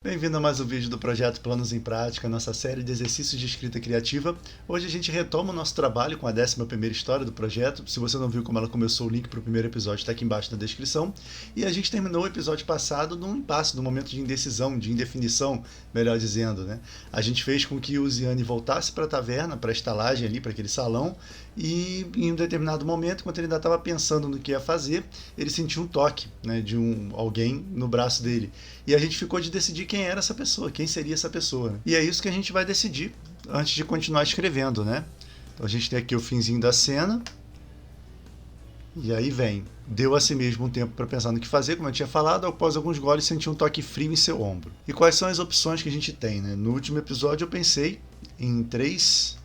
Bem-vindo a mais um vídeo do projeto Planos em Prática, nossa série de exercícios de escrita criativa. Hoje a gente retoma o nosso trabalho com a 11ª história do projeto. Se você não viu como ela começou, o link para o primeiro episódio está aqui embaixo na descrição. E a gente terminou o episódio passado num impasse, num momento de indecisão, de indefinição, melhor dizendo, né? A gente fez com que o Ziane voltasse para a taverna, para a estalagem ali, para aquele salão, e em um determinado momento, enquanto ele ainda estava pensando no que ia fazer, ele sentiu um toque, né, de alguém no braço dele. E a gente ficou de decidir quem era essa pessoa, quem seria essa pessoa. Né? E é isso que a gente vai decidir antes de continuar escrevendo, né? Então a gente tem aqui o finzinho da cena. E aí vem. Deu a si mesmo um tempo para pensar no que fazer, como eu tinha falado, após alguns goles sentiu um toque frio em seu ombro. E quais são as opções que a gente tem, né? No último episódio eu pensei em 3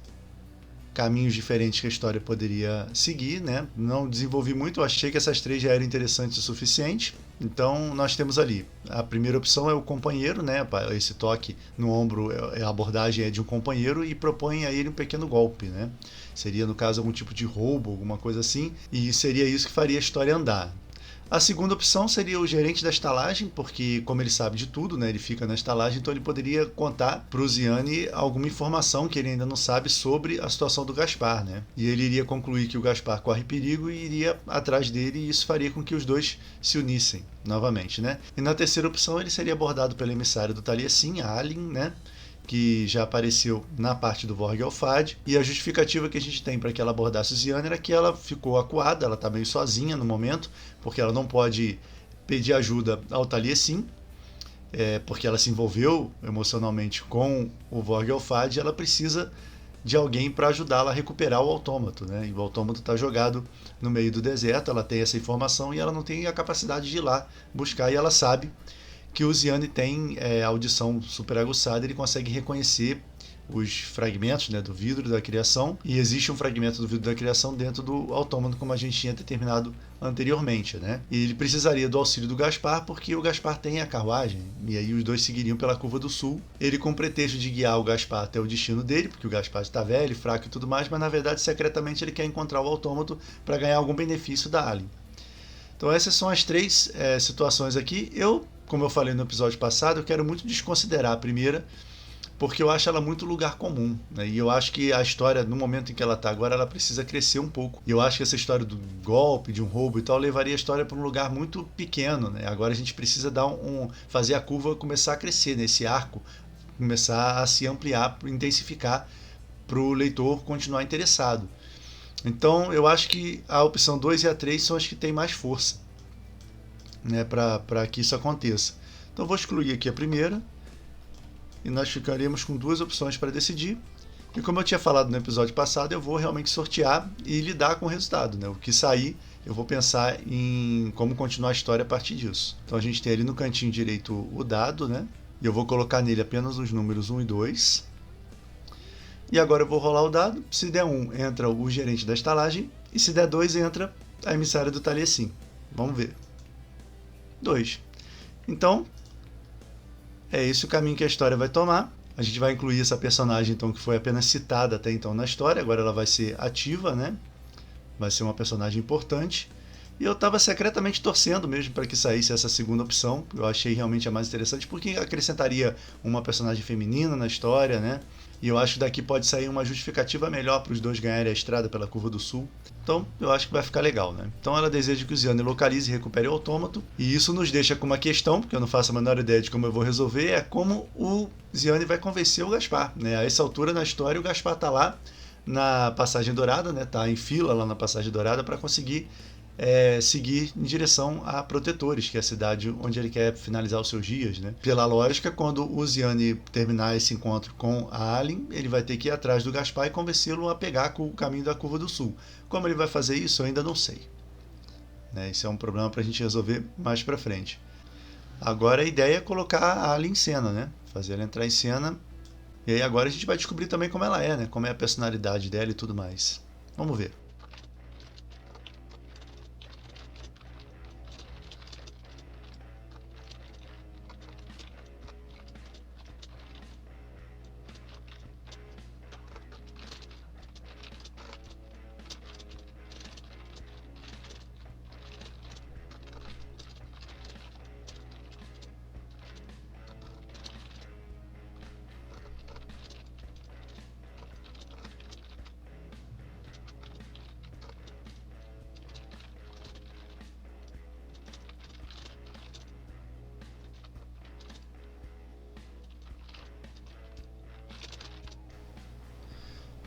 caminhos diferentes que a história poderia seguir, né? Não desenvolvi muito, eu achei que essas 3 já eram interessantes o suficiente. Então nós temos ali, a primeira opção é o companheiro, né? Esse toque no ombro, a abordagem é de um companheiro e propõe a ele um pequeno golpe, né? Seria no caso algum tipo de roubo, alguma coisa assim, e seria isso que faria a história andar. A segunda opção seria o gerente da estalagem, porque como ele sabe de tudo, né, ele fica na estalagem, então ele poderia contar para o Ziane alguma informação que ele ainda não sabe sobre a situação do Gaspar. Né? E ele iria concluir que o Gaspar corre perigo e iria atrás dele, e isso faria com que os dois se unissem novamente. Né? E na terceira opção ele seria abordado pelo emissário do Taliesin, a Alin, né? Que já apareceu na parte do Vorgelfad, e a justificativa que a gente tem para que ela abordasse Ziane era que ela ficou acuada, ela está meio sozinha no momento, porque ela não pode pedir ajuda ao Taliesin, porque ela se envolveu emocionalmente com o Vorgelfad, e ela precisa de alguém para ajudá-la a recuperar o autômato. Né? E o autômato está jogado no meio do deserto, ela tem essa informação e ela não tem a capacidade de ir lá buscar, e ela sabe que o Ziane tem audição super aguçada, ele consegue reconhecer os fragmentos, né, do vidro da criação, e existe um fragmento do vidro da criação dentro do autômato, como a gente tinha determinado anteriormente. Né? E ele precisaria do auxílio do Gaspar, porque o Gaspar tem a carruagem, e aí os dois seguiriam pela Curva do Sul, ele com o pretexto de guiar o Gaspar até o destino dele, porque o Gaspar está velho, fraco e tudo mais, mas na verdade secretamente ele quer encontrar o autômato para ganhar algum benefício da Alien. Então essas são as 3 situações aqui. Como eu falei no episódio passado, eu quero muito desconsiderar a primeira, porque eu acho ela muito lugar comum. Né? E eu acho que a história, no momento em que ela está agora, ela precisa crescer um pouco. E eu acho que essa história do golpe, de um roubo e tal, levaria a história para um lugar muito pequeno. Né? Agora a gente precisa fazer a curva começar a crescer, nesse arco, começar a se ampliar, intensificar, para o leitor continuar interessado. Então eu acho que a opção 2 e a 3 são as que têm mais força, né, para que isso aconteça. Então vou excluir aqui a primeira e nós ficaremos com 2 opções para decidir. E como eu tinha falado no episódio passado, eu vou realmente sortear e lidar com o resultado. Né? O que sair, eu vou pensar em como continuar a história a partir disso. Então a gente tem ali no cantinho direito o dado, né? E eu vou colocar nele apenas os números 1 e 2. E agora eu vou rolar o dado. Se der 1, entra o gerente da estalagem. E se der 2, entra a emissária do Taliesin. Vamos ver. 2. Então, é esse o caminho que a história vai tomar. A gente vai incluir essa personagem então que foi apenas citada até então na história. Agora ela vai ser ativa, né? Vai ser uma personagem importante. E eu estava secretamente torcendo mesmo para que saísse essa segunda opção. Eu achei realmente a mais interessante, porque acrescentaria uma personagem feminina na história, né? E eu acho que daqui pode sair uma justificativa melhor para os dois ganharem a estrada pela Curva do Sul. Então, eu acho que vai ficar legal, né? Então, ela deseja que o Ziane localize e recupere o autômato. E isso nos deixa com uma questão, porque eu não faço a menor ideia de como eu vou resolver, é como o Ziane vai convencer o Gaspar, né? A essa altura na história, o Gaspar está lá na Passagem Dourada, né? Tá em fila lá na Passagem Dourada para conseguir seguir em direção a Protetores, que é a cidade onde ele quer finalizar os seus dias. Né? Pela lógica, quando o Ziane terminar esse encontro com a Alien, ele vai ter que ir atrás do Gaspar e convencê-lo a pegar o caminho da Curva do Sul. Como ele vai fazer isso, eu ainda não sei. Né? Isso é um problema para a gente resolver mais para frente. Agora a ideia é colocar a Alien em cena, né? Fazer ela entrar em cena. E aí agora a gente vai descobrir também como ela é, né? Como é a personalidade dela e tudo mais. Vamos ver.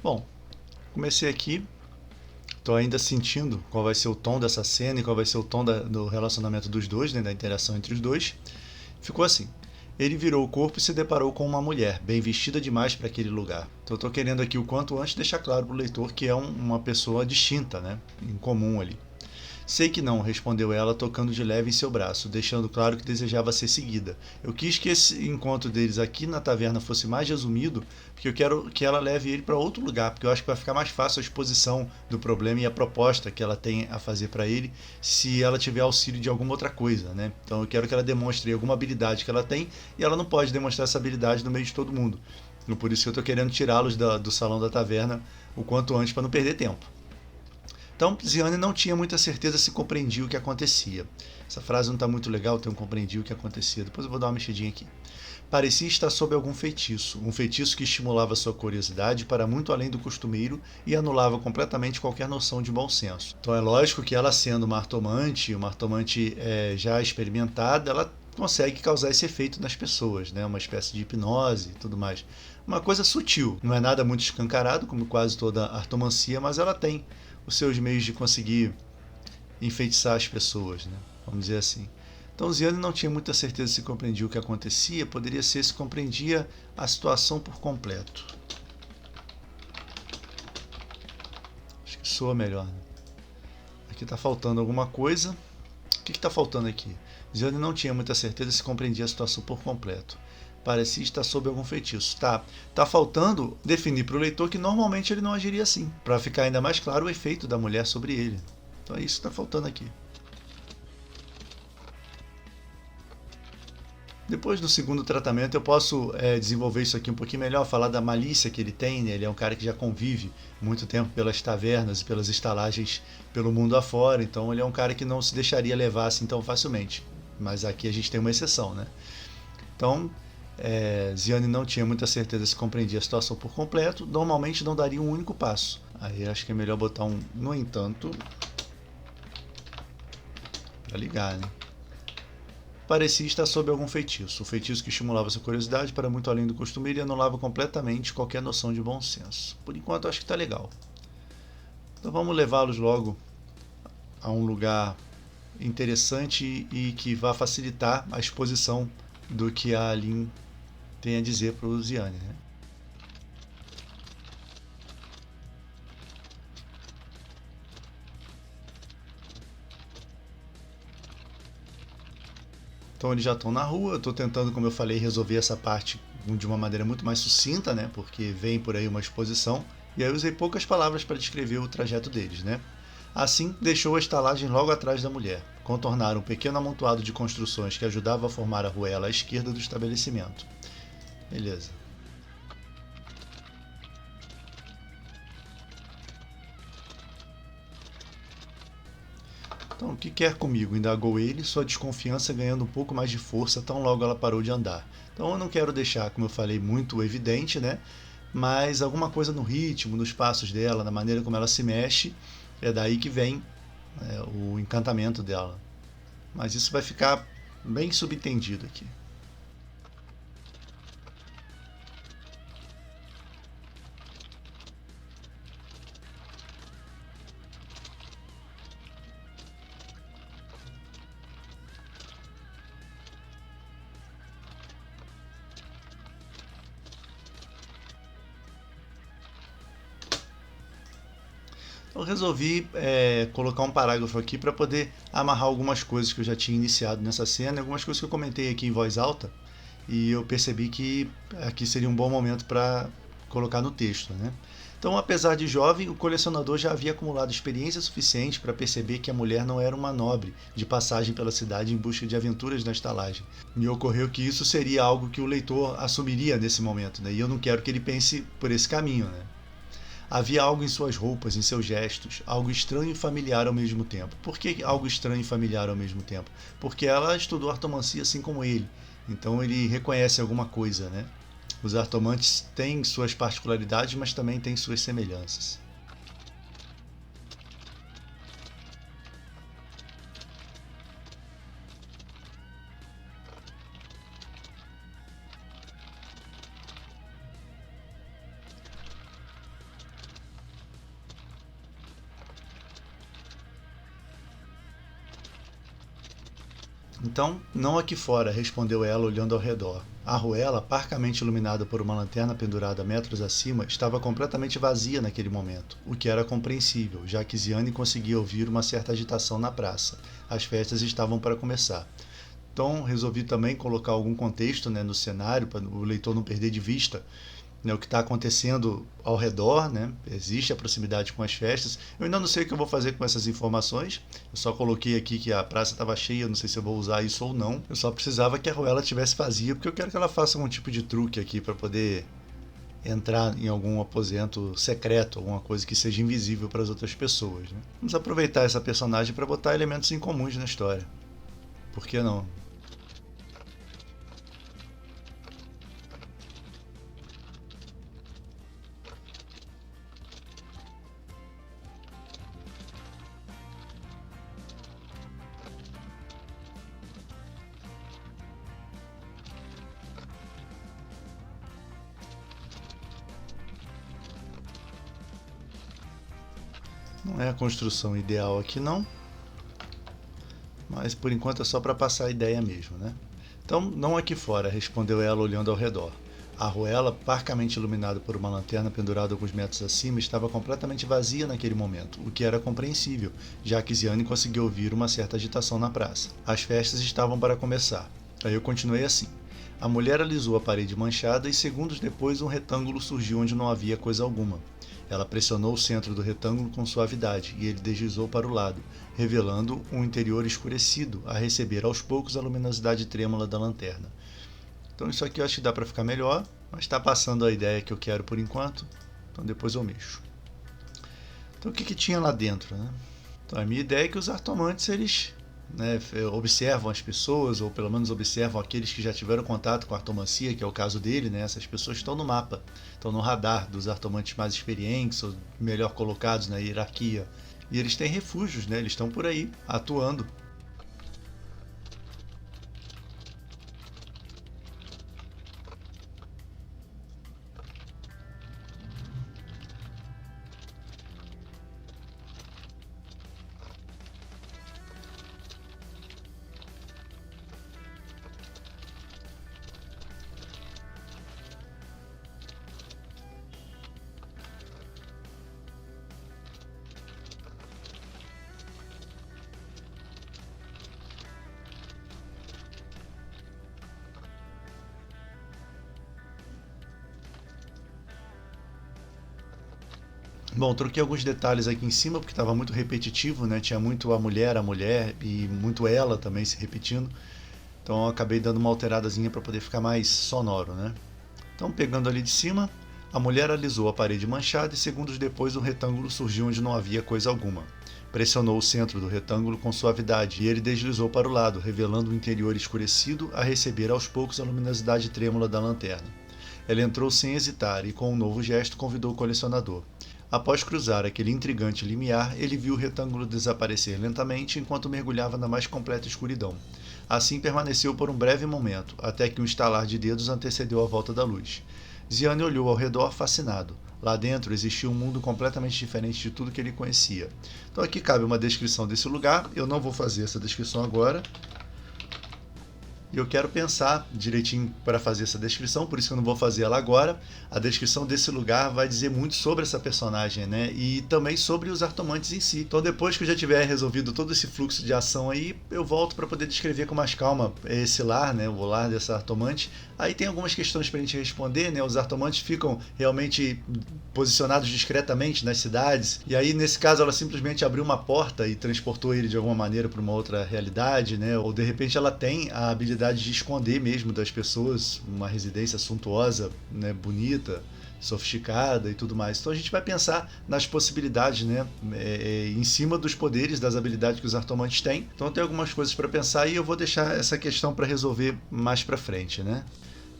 Bom, comecei aqui, tô ainda sentindo qual vai ser o tom dessa cena e qual vai ser o tom do relacionamento dos dois, né, da interação entre os dois. Ficou assim. Ele virou o corpo e se deparou com uma mulher, bem vestida demais para aquele lugar. Então eu estou querendo aqui o quanto antes deixar claro para o leitor que é uma pessoa distinta, né? Incomum ali. Sei que não, respondeu ela, tocando de leve em seu braço, deixando claro que desejava ser seguida. Eu quis que esse encontro deles aqui na taverna fosse mais resumido, porque eu quero que ela leve ele para outro lugar, porque eu acho que vai ficar mais fácil a exposição do problema e a proposta que ela tem a fazer para ele, se ela tiver auxílio de alguma outra coisa, né? Então eu quero que ela demonstre alguma habilidade que ela tem, e ela não pode demonstrar essa habilidade no meio de todo mundo. Então, por isso que eu estou querendo tirá-los do salão da taverna o quanto antes para não perder tempo. Então, Ziane não tinha muita certeza se compreendia o que acontecia. Essa frase não está muito legal, ter um compreendia o que acontecia. Depois eu vou dar uma mexidinha aqui. Parecia estar sob algum feitiço, um feitiço que estimulava sua curiosidade para muito além do costumeiro e anulava completamente qualquer noção de bom senso. Então é lógico que ela sendo uma artomante já experimentada, ela consegue causar esse efeito nas pessoas, né? Uma espécie de hipnose e tudo mais. Uma coisa sutil, não é nada muito escancarado, como quase toda artomancia, mas ela tem os seus meios de conseguir enfeitiçar as pessoas, né? Vamos dizer assim. Então Ziane não tinha muita certeza se compreendia o que acontecia, poderia ser se compreendia a situação por completo. Acho que soa melhor, né? Aqui está faltando alguma coisa. O que está faltando aqui? Ziane não tinha muita certeza se compreendia a situação por completo. Parecia estar sob algum feitiço. Tá faltando definir para o leitor que normalmente ele não agiria assim, para ficar ainda mais claro o efeito da mulher sobre ele. Então é isso que está faltando aqui. Depois do segundo tratamento eu posso desenvolver isso aqui um pouquinho melhor, falar da malícia que ele tem, né? Ele é um cara que já convive muito tempo pelas tavernas e pelas estalagens pelo mundo afora, então ele é um cara que não se deixaria levar assim tão facilmente. Mas aqui a gente tem uma exceção, né? Então, Ziane não tinha muita certeza se compreendia a situação por completo, normalmente não daria um único passo. Aí acho que é melhor botar um no entanto para ligar, né? Parecia estar sob algum feitiço, o feitiço que estimulava sua curiosidade para muito além do costumeiro e anulava completamente qualquer noção de bom senso. Por enquanto acho que está legal. Então vamos levá-los logo a um lugar interessante e que vá facilitar a exposição do que a Alin tem a dizer para o Ziane, né? Então eles já estão na rua, eu estou tentando, como eu falei, resolver essa parte de uma maneira muito mais sucinta, né? Porque vem por aí uma exposição, e aí eu usei poucas palavras para descrever o trajeto deles, né? Assim, deixou a estalagem logo atrás da mulher. Contornaram um pequeno amontoado de construções que ajudava a formar a ruela à esquerda do estabelecimento. Beleza. Então, o que quer comigo? Indagou ele, sua desconfiança ganhando um pouco mais de força tão logo ela parou de andar. Então, eu não quero deixar, como eu falei, muito evidente, né? Mas alguma coisa no ritmo, nos passos dela, na maneira como ela se mexe, é daí que vem o encantamento dela. Mas isso vai ficar bem subentendido aqui. Eu resolvi colocar um parágrafo aqui para poder amarrar algumas coisas que eu já tinha iniciado nessa cena, algumas coisas que eu comentei aqui em voz alta, e eu percebi que aqui seria um bom momento para colocar no texto, né? Então, apesar de jovem, o colecionador já havia acumulado experiência suficiente para perceber que a mulher não era uma nobre de passagem pela cidade em busca de aventuras na estalagem. Me ocorreu que isso seria algo que o leitor assumiria nesse momento, né? E eu não quero que ele pense por esse caminho, né? Havia algo em suas roupas, em seus gestos, algo estranho e familiar ao mesmo tempo. Por que algo estranho e familiar ao mesmo tempo? Porque ela estudou artomancia assim como ele. Então ele reconhece alguma coisa, né? Os artomantes têm suas particularidades, mas também têm suas semelhanças. Então, não aqui fora, respondeu ela olhando ao redor. A arruela, parcamente iluminada por uma lanterna pendurada metros acima, estava completamente vazia naquele momento, o que era compreensível, já que Ziane conseguia ouvir uma certa agitação na praça. As festas estavam para começar. Então, resolvi também colocar algum contexto, né, no cenário, para o leitor não perder de vista, né, o que está acontecendo ao redor, né? Existe a proximidade com as festas. Eu ainda não sei o que eu vou fazer com essas informações. Eu só coloquei aqui que a praça estava cheia, não sei se eu vou usar isso ou não. Eu só precisava que a arruela estivesse vazia, porque eu quero que ela faça algum tipo de truque aqui para poder entrar em algum aposento secreto, alguma coisa que seja invisível para as outras pessoas. Né? Vamos aproveitar essa personagem para botar elementos incomuns na história. Por que não? Não é a construção ideal aqui não, mas por enquanto é só para passar a ideia mesmo, né? Então, não aqui fora, respondeu ela olhando ao redor. A arruela, parcamente iluminada por uma lanterna pendurada alguns metros acima, estava completamente vazia naquele momento, o que era compreensível, já que Ziane conseguiu ouvir uma certa agitação na praça. As festas estavam para começar. Aí eu continuei assim. A mulher alisou a parede manchada e segundos depois um retângulo surgiu onde não havia coisa alguma. Ela pressionou o centro do retângulo com suavidade e ele deslizou para o lado, revelando um interior escurecido a receber aos poucos a luminosidade trêmula da lanterna. Então isso aqui eu acho que dá para ficar melhor, mas está passando a ideia que eu quero por enquanto, então depois eu mexo. Então o que tinha lá dentro, né? Então a minha ideia é que os artomantes eles, né, observam as pessoas, ou pelo menos observam aqueles que já tiveram contato com a artomancia, que é o caso dele, né? Essas pessoas estão no mapa, estão no radar dos artomantes mais experientes ou melhor colocados na hierarquia. E eles têm refúgios, né? Eles estão por aí, atuando. Bom, troquei alguns detalhes aqui em cima porque estava muito repetitivo, né? Tinha muito a mulher e muito ela também se repetindo. Então eu acabei dando uma alteradazinha para poder ficar mais sonoro, né? Então pegando ali de cima, a mulher alisou a parede manchada e segundos depois um retângulo surgiu onde não havia coisa alguma. Pressionou o centro do retângulo com suavidade e ele deslizou para o lado, revelando o interior escurecido a receber aos poucos a luminosidade trêmula da lanterna. Ela entrou sem hesitar e, com um novo gesto, convidou o colecionador. Após cruzar aquele intrigante limiar, ele viu o retângulo desaparecer lentamente enquanto mergulhava na mais completa escuridão. Assim permaneceu por um breve momento, até que um estalar de dedos antecedeu a volta da luz. Ziane olhou ao redor fascinado. Lá dentro existia um mundo completamente diferente de tudo que ele conhecia. Então aqui cabe uma descrição desse lugar. Eu não vou fazer essa descrição agora, e eu quero pensar direitinho para fazer essa descrição, por isso que eu não vou fazer ela agora. A descrição desse lugar vai dizer muito sobre essa personagem, né? E também sobre os artomantes em si. Então depois que eu já tiver resolvido todo esse fluxo de ação aí, eu volto para poder descrever com mais calma esse lar, né? O lar dessa artomante. Aí tem algumas questões para a gente responder, né? Os artomantes ficam realmente posicionados discretamente nas cidades, e aí nesse caso ela simplesmente abriu uma porta e transportou ele de alguma maneira para uma outra realidade, né? Ou de repente ela tem a habilidade de esconder mesmo das pessoas uma residência suntuosa, né? Bonita, sofisticada e tudo mais. Então a gente vai pensar nas possibilidades, né? Em cima dos poderes, das habilidades que os artomantes têm. Então tem algumas coisas para pensar e eu vou deixar essa questão para resolver mais para frente, né?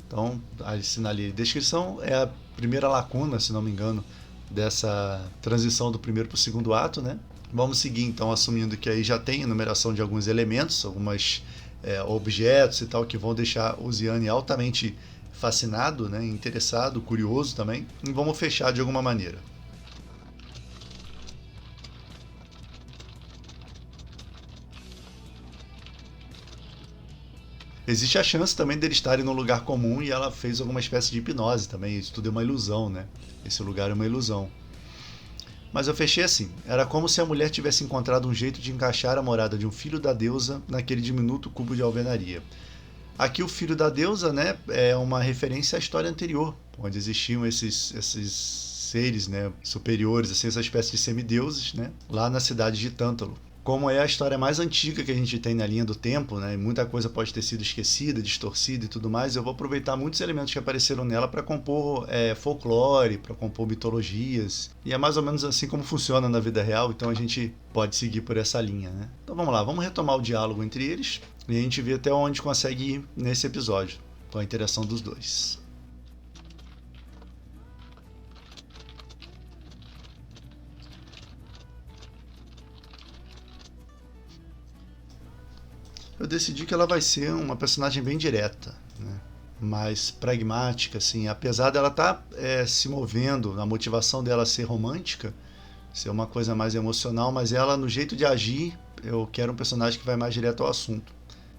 Então, assinalei descrição, é a primeira lacuna, se não me engano, dessa transição do primeiro para o segundo ato, né? Vamos seguir então, assumindo que aí já tem enumeração de alguns elementos, alguns objetos e tal, que vão deixar o Ziane altamente fascinado, né? Interessado, curioso também, e vamos fechar de alguma maneira. Existe a chance também deles estarem num lugar comum e ela fez alguma espécie de hipnose também. Isso tudo é uma ilusão, né? Esse lugar é uma ilusão. Mas eu fechei assim. Era como se a mulher tivesse encontrado um jeito de encaixar a morada de um filho da deusa naquele diminuto cubo de alvenaria. Aqui o filho da deusa, né, é uma referência à história anterior, onde existiam esses seres, né, superiores, assim, essa espécie de semideuses, né, lá na cidade de Tântalo. Como é a história mais antiga que a gente tem na linha do tempo, né, e muita coisa pode ter sido esquecida, distorcida e tudo mais, eu vou aproveitar muitos elementos que apareceram nela para compor folclore, para compor mitologias. E é mais ou menos assim como funciona na vida real, então a gente pode seguir por essa linha, né? Então vamos lá, vamos retomar o diálogo entre eles e a gente vê até onde consegue ir nesse episódio, com a interação dos dois. Eu decidi que ela vai ser uma personagem bem direta, né? Mais pragmática, assim. Apesar dela estar se movendo, a motivação dela ser romântica, ser uma coisa mais emocional, mas ela, no jeito de agir, eu quero um personagem que vai mais direto ao assunto.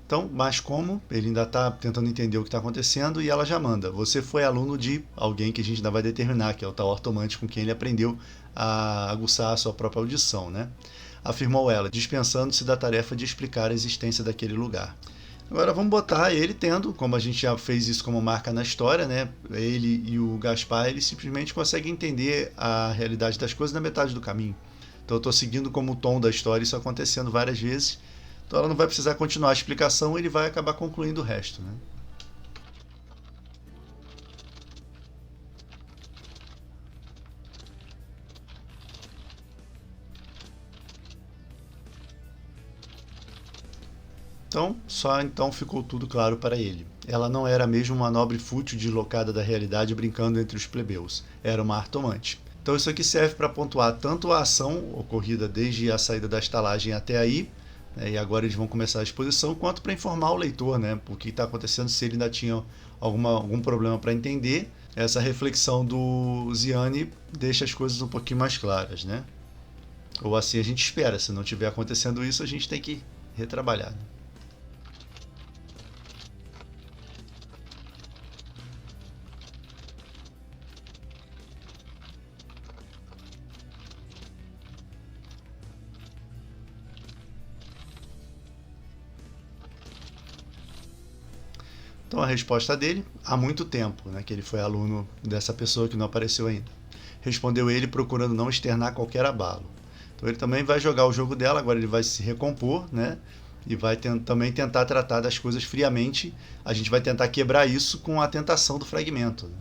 Então, mas como ele ainda está tentando entender o que está acontecendo e ela já manda. Você foi aluno de alguém que a gente ainda vai determinar, que é o tal ortomante com quem ele aprendeu a aguçar a sua própria audição, né? Afirmou ela, dispensando-se da tarefa de explicar a existência daquele lugar. Agora vamos botar ele tendo, como a gente já fez isso como marca na história, né? Ele e o Gaspar, eles simplesmente conseguem entender a realidade das coisas na metade do caminho. Então eu estou seguindo como o tom da história isso acontecendo várias vezes. Então ela não vai precisar continuar a explicação, ele vai acabar concluindo o resto, né? Então, só então ficou tudo claro para ele. Ela não era mesmo uma nobre fútil deslocada da realidade brincando entre os plebeus. Era uma artomante. Então isso aqui serve para pontuar tanto a ação ocorrida desde a saída da estalagem até aí, né, e agora eles vão começar a exposição, quanto para informar o leitor, né, o que está acontecendo, se ele ainda tinha algum problema para entender. Essa reflexão do Ziane deixa as coisas um pouquinho mais claras, né? Ou assim a gente espera. Se não estiver acontecendo isso, a gente tem que retrabalhar, né? Então a resposta dele, há muito tempo, né, que ele foi aluno dessa pessoa que não apareceu ainda. Respondeu ele procurando não externar qualquer abalo. Então ele também vai jogar o jogo dela, agora ele vai se recompor, né? E vai também tentar tratar das coisas friamente. A gente vai tentar quebrar isso com a tentação do fragmento, né?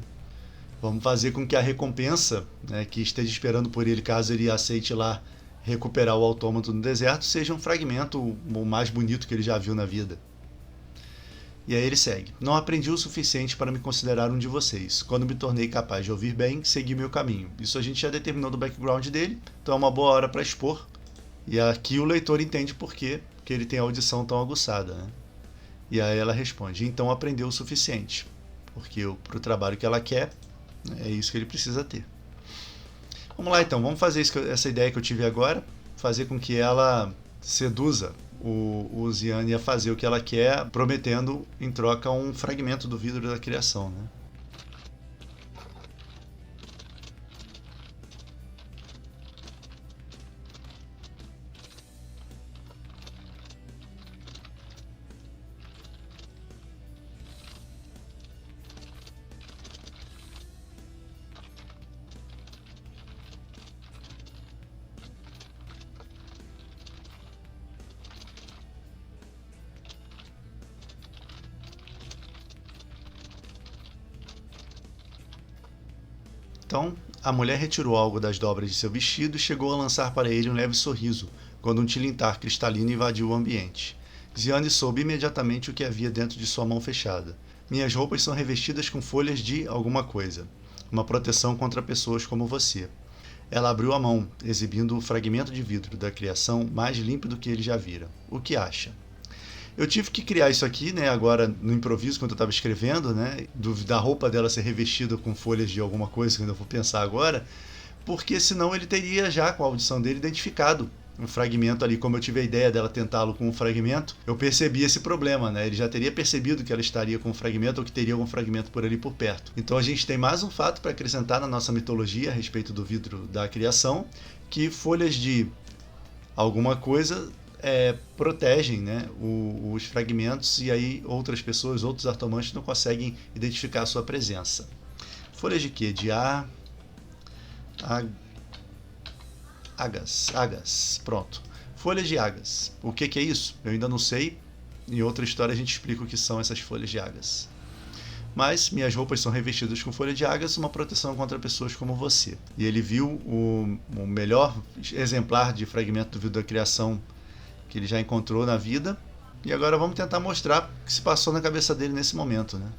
Vamos fazer com que a recompensa, né, que esteja esperando por ele, caso ele aceite lá recuperar o autômato no deserto, seja um fragmento o mais bonito que ele já viu na vida. E aí ele segue. Não aprendi o suficiente para me considerar um de vocês. Quando me tornei capaz de ouvir bem, segui meu caminho. Isso a gente já determinou do background dele, então é uma boa hora para expor. E aqui o leitor entende por quê que ele tem a audição tão aguçada, né? E aí ela responde, então aprendeu o suficiente. Porque para o trabalho que ela quer, é isso que ele precisa ter. Vamos lá então, vamos fazer essa ideia que eu tive agora, fazer com que ela seduza o Ziane a fazer o que ela quer, prometendo em troca um fragmento do vidro da criação, né? Então, a mulher retirou algo das dobras de seu vestido e chegou a lançar para ele um leve sorriso, quando um tilintar cristalino invadiu o ambiente. Ziane soube imediatamente o que havia dentro de sua mão fechada. Minhas roupas são revestidas com folhas de alguma coisa. Uma proteção contra pessoas como você. Ela abriu a mão, exibindo o fragmento de vidro da criação mais límpido que ele já vira. O que acha? Eu tive que criar isso aqui, né, agora no improviso, quando eu estava escrevendo, né, da roupa dela ser revestida com folhas de alguma coisa, que eu ainda vou pensar agora, porque senão ele teria já, com a audição dele, identificado um fragmento ali, como eu tive a ideia dela tentá-lo com um fragmento, eu percebi esse problema, né? Ele já teria percebido que ela estaria com um fragmento ou que teria algum fragmento por ali por perto. Então a gente tem mais um fato para acrescentar na nossa mitologia a respeito do vidro da criação, que folhas de alguma coisa protegem, né, os fragmentos, e aí outras pessoas, outros artomantes não conseguem identificar a sua presença. Folhas de quê? De agas. Pronto. Folhas de agas. O que é isso? Eu ainda não sei. Em outra história a gente explica o que são essas folhas de agas. Mas minhas roupas são revestidas com folha de agas, uma proteção contra pessoas como você. E ele viu o melhor exemplar de fragmento do vidro da criação que ele já encontrou na vida. E agora vamos tentar mostrar o que se passou na cabeça dele nesse momento, né?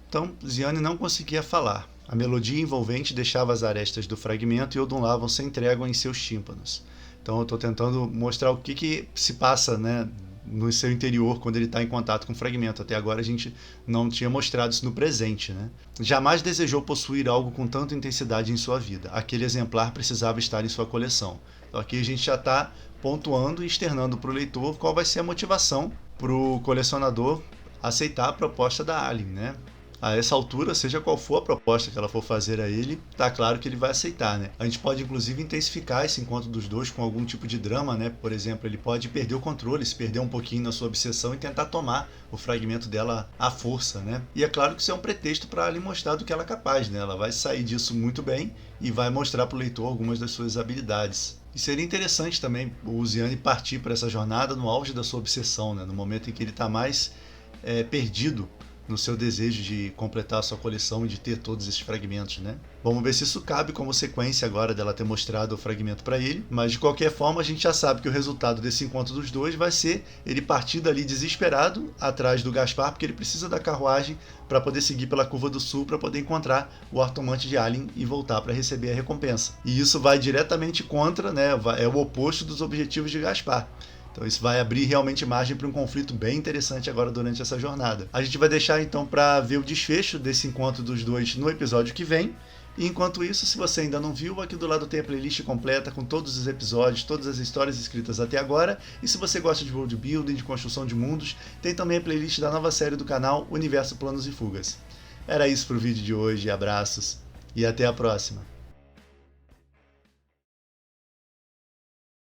Então, Ziane não conseguia falar. A melodia envolvente deixava as arestas do fragmento e odulavam sem trégua em seus tímpanos. Então eu estou tentando mostrar o que se passa, né, no seu interior quando ele está em contato com o fragmento. Até agora a gente não tinha mostrado isso no presente, né? Jamais desejou possuir algo com tanta intensidade em sua vida. Aquele exemplar precisava estar em sua coleção. Então aqui a gente já está pontuando e externando para o leitor qual vai ser a motivação para o colecionador aceitar a proposta da Alien, né? A essa altura, seja qual for a proposta que ela for fazer a ele, tá claro que ele vai aceitar, né? A gente pode inclusive intensificar esse encontro dos dois com algum tipo de drama, né? Por exemplo, ele pode perder o controle, se perder um pouquinho na sua obsessão e tentar tomar o fragmento dela à força, né? E é claro que isso é um pretexto para lhe mostrar do que ela é capaz, né? Ela vai sair disso muito bem e vai mostrar para o leitor algumas das suas habilidades. E seria interessante também o Ziane partir para essa jornada no auge da sua obsessão, né? No momento em que ele está mais perdido no seu desejo de completar a sua coleção e de ter todos esses fragmentos, né? Vamos ver se isso cabe como sequência agora dela ter mostrado o fragmento para ele, mas de qualquer forma a gente já sabe que o resultado desse encontro dos dois vai ser ele partir dali desesperado atrás do Gaspar, porque ele precisa da carruagem para poder seguir pela Curva do Sul para poder encontrar o artomante de Alien e voltar para receber a recompensa. E isso vai diretamente contra, né? É o oposto dos objetivos de Gaspar. Então isso vai abrir realmente margem para um conflito bem interessante agora durante essa jornada. A gente vai deixar então para ver o desfecho desse encontro dos dois no episódio que vem. E enquanto isso, se você ainda não viu, aqui do lado tem a playlist completa com todos os episódios, todas as histórias escritas até agora. E se você gosta de world building, de construção de mundos, tem também a playlist da nova série do canal Universo Planos e Fugas. Era isso pro vídeo de hoje, abraços e até a próxima.